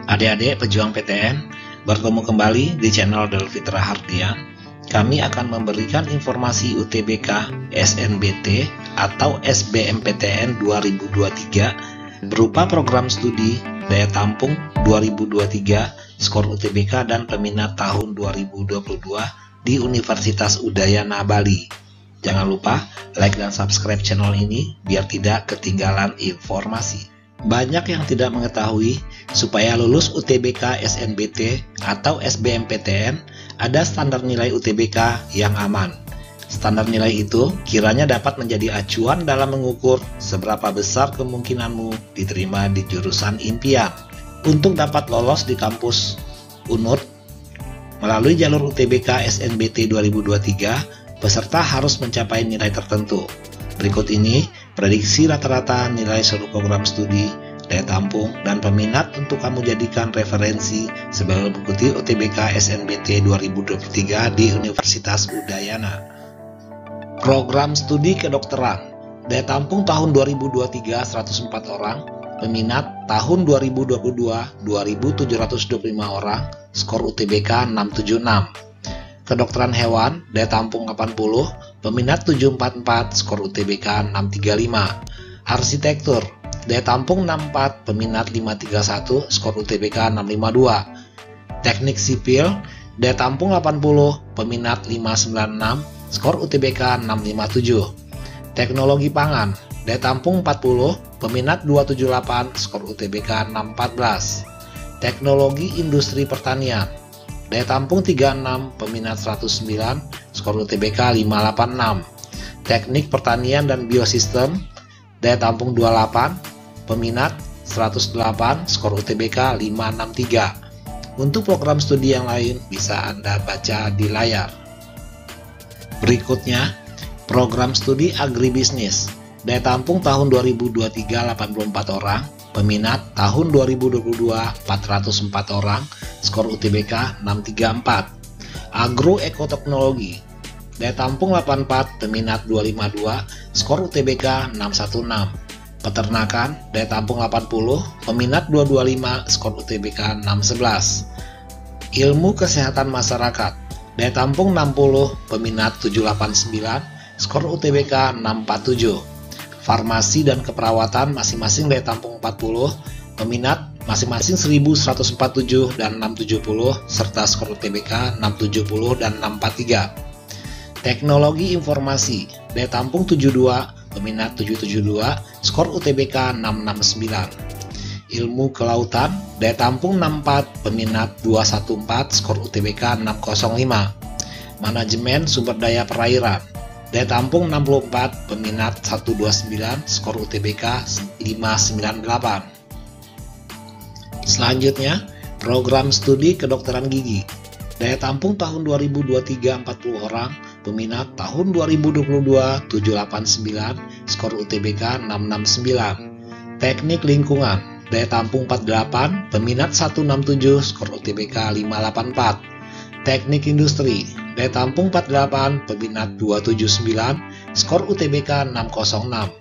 Adik-adik pejuang PTN, bertemu kembali di channel Delfitra Hardian. Kami akan memberikan informasi UTBK SNBT atau SBMPTN 2023 berupa program studi daya tampung 2023, skor UTBK dan peminat tahun 2022 di Universitas Udayana Bali. Jangan lupa like dan subscribe channel ini biar tidak ketinggalan informasi. Banyak yang tidak mengetahui supaya lulus UTBK SNBT atau SBMPTN ada standar nilai UTBK yang aman. Standar nilai itu kiranya dapat menjadi acuan dalam mengukur seberapa besar kemungkinanmu diterima di jurusan impian. Untuk dapat lolos di kampus UNUD melalui jalur UTBK SNBT 2023, peserta harus mencapai nilai tertentu. Berikut ini prediksi rata-rata nilai seluruh program studi, daya tampung, dan peminat untuk kamu jadikan referensi sebelum mengikuti UTBK SNBT 2023 di Universitas Udayana. Program studi kedokteran, daya tampung tahun 2023 104 orang, peminat tahun 2022 2.725 orang, skor UTBK 676. Kedokteran hewan, daya tampung 80, peminat 744, skor UTBK 635. Arsitektur, daya tampung 64, peminat 531, skor UTBK 652. Teknik sipil, daya tampung 80, peminat 596, skor UTBK 657. Teknologi pangan, daya tampung 40, peminat 278, skor UTBK 614. Teknologi industri pertanian, daya tampung 36, peminat 109, skor UTBK 586. Teknik pertanian dan biosistem, daya tampung 28, peminat 108, skor UTBK 563. Untuk program studi yang lain bisa Anda baca di layar. Berikutnya, program studi agribisnis, daya tampung tahun 2023 84 orang, peminat tahun 2022 404 orang, skor UTBK 634. Agroekoteknologi, daya tampung 84, peminat 252, skor UTBK 616. Peternakan, daya tampung 80, peminat 225, skor UTBK 611. Ilmu kesehatan masyarakat, daya tampung 60, peminat 789, skor UTBK 647. Farmasi dan keperawatan masing-masing daya tampung 40, peminat masing-masing 1147 dan 670, serta skor UTBK 670 dan 643. Teknologi informasi, daya tampung 72, peminat 772, skor UTBK 669. Ilmu kelautan, daya tampung 64, peminat 214, skor UTBK 605. Manajemen sumber daya perairan, daya tampung 64, peminat 129, skor UTBK 598. Selanjutnya, program studi kedokteran gigi, daya tampung tahun 2023 40 orang, peminat tahun 2022 789, skor UTBK 669. Teknik lingkungan, daya tampung 48, peminat 167, skor UTBK 584. Teknik industri, daya tampung 48, peminat 279, skor UTBK 606.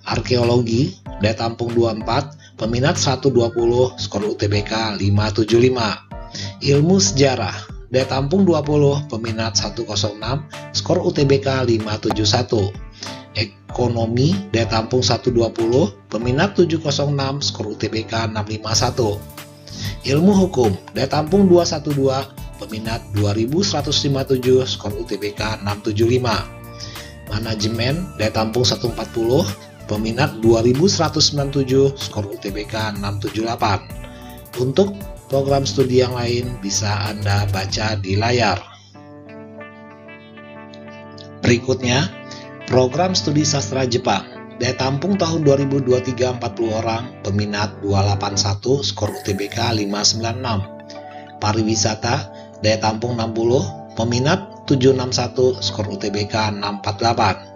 Arkeologi, daya tampung 24, peminat 120, skor UTBK 575. Ilmu sejarah, daya tampung 20, peminat 106, skor UTBK 571. Ekonomi, daya tampung 120, peminat 706, skor UTBK 651. Ilmu hukum, daya tampung 212, peminat 2157, skor UTBK 675. Manajemen, daya tampung 140, peminat 2197, skor UTBK 678. Untuk program studi yang lain bisa Anda baca di layar. Berikutnya, program studi sastra Jepang, daya tampung tahun 2023 40 orang, peminat 281, skor UTBK 596. Pariwisata, daya tampung 60, peminat 761, skor UTBK 648.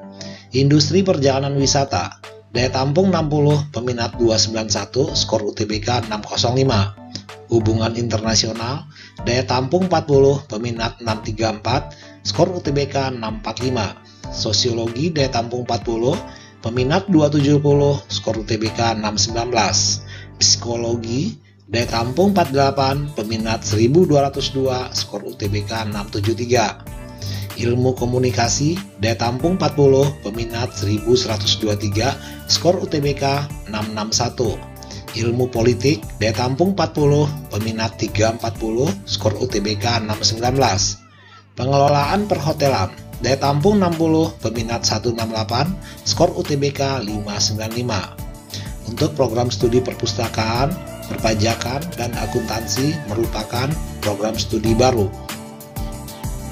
Industri perjalanan wisata, daya tampung 60, peminat 291, skor UTBK 605. Hubungan internasional, daya tampung 40, peminat 634, skor UTBK 645. Sosiologi, daya tampung 40, peminat 270, skor UTBK 619. Psikologi, Daya tampung 48, peminat 1202, skor UTBK 673. Ilmu komunikasi, daya tampung 40, peminat 1123, skor UTBK 661. Ilmu politik, daya tampung 40, peminat 340, skor UTBK 619. Pengelolaan perhotelan, daya tampung 60, peminat 168, skor UTBK 595. Untuk program studi perpustakaan, perpajakan, dan akuntansi merupakan program studi baru.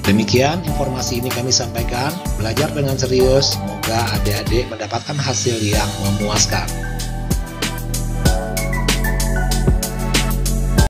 Demikian informasi ini kami sampaikan. Belajar dengan serius, semoga adik-adik mendapatkan hasil yang memuaskan.